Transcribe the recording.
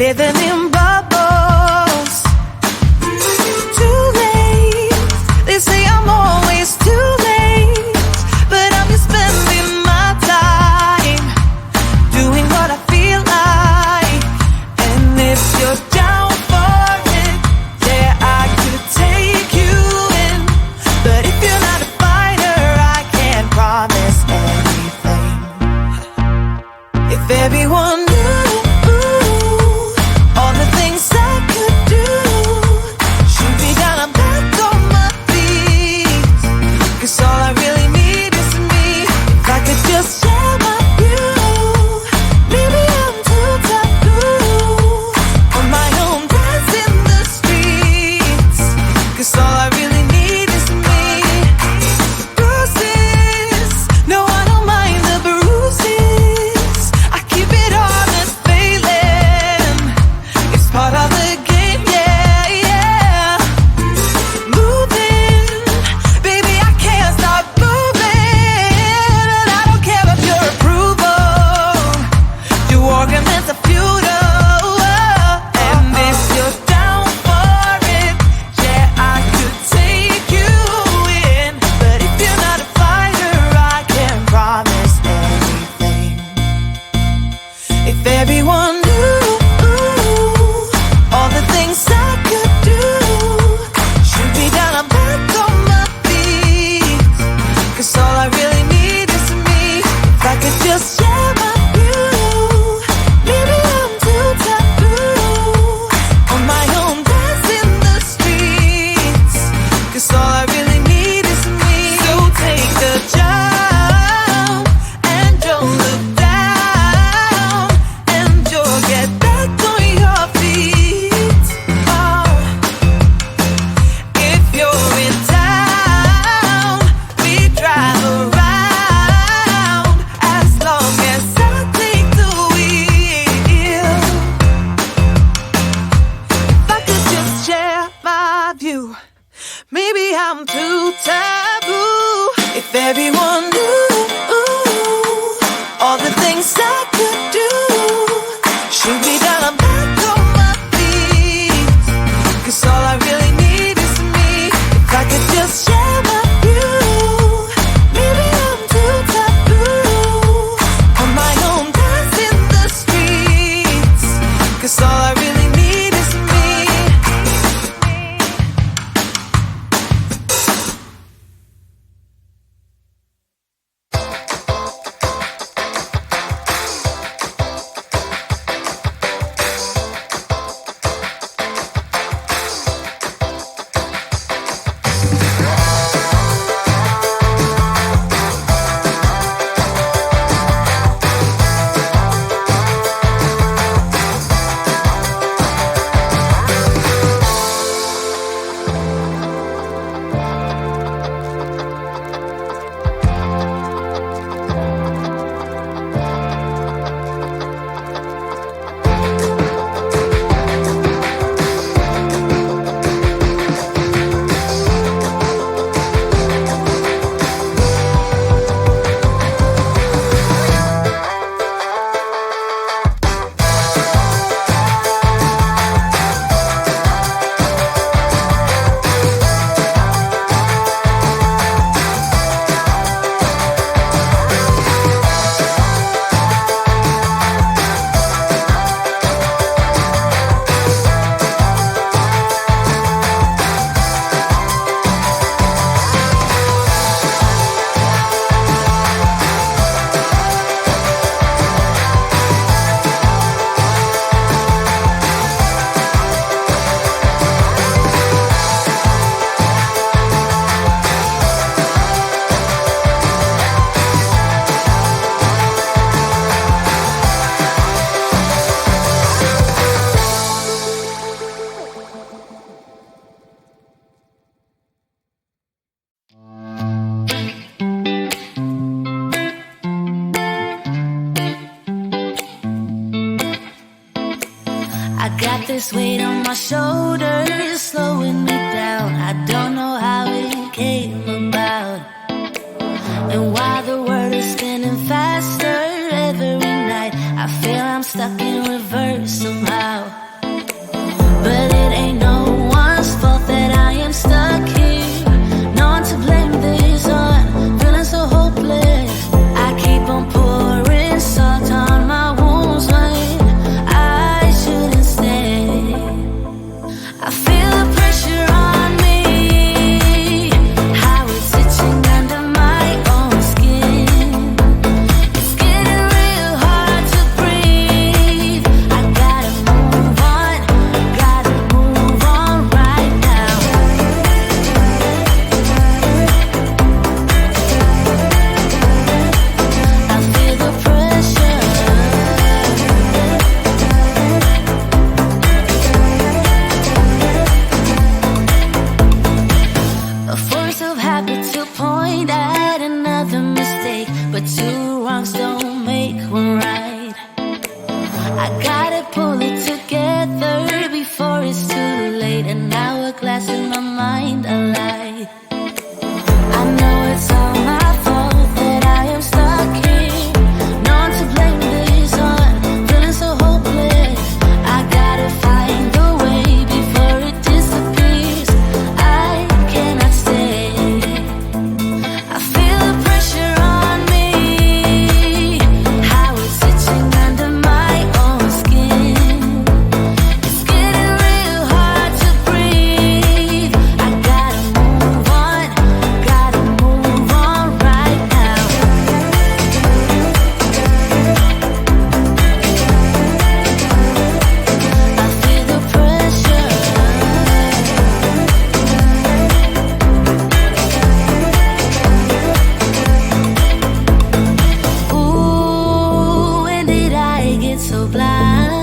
living in bubbles. Too late, they say I'm always too late, but I'm just spending my time doing what I feel like. And if you're down for it, yeah, I could take you in, but if you're not a fighter, I can't promise anything. If everyone knew all the things I could do, shoot me down, I'm back on my feet, 'cause all I really need is me. If I could just share my view, maybe I'm too taboo on my own, dance in the streets, 'cause all I really need is me. Bruises, no, I don't mind the bruises, I keep it honest failing, it's part of the game, yeah, yeah. Moving, baby, I can't stop moving, and I don't care about your approval, your arguments are futile, and if you're down for it, yeah, I could take you in, but if you're not a fighter, I can't promise anything. If everyone knew all the things I could do, shoot me down, I'm back on my feet, 'cause all I really need is me. If I could just share my view, maybe I'm too taboo on my own, dance in the streets, 'cause all I really need is me. So take the jump and don't look down, and you'll get back on your feet. Oh, if you're in town, we drive around, as long as I take the wheel. If I could just share my view, maybe I'm too taboo. If everyone knew all the things I could do, shoot me down, I'm back on my feet, 'cause all I really need is me. If I could just share my view, maybe I'm too taboo on my own, dance in the streets, 'cause all I really need is me. I got this weight on my shoulders, slowing me down. I don't know how it came about. And while the world is spinning faster every night, I feel I'm stuck in reverse somehow. gotta pull it together before it's too late. An hourglass in my mind, a lie. I know it's all my fault that I am stuck here. No one to blame this on, feeling so hopeless. I gotta find a way before it disappears. I cannot stay. I feel the pressure on me, how it's itching under my own skin. It's getting real hard to breathe. I gotta move on right now. I feel the pressure. Ooh, when did I get so blind?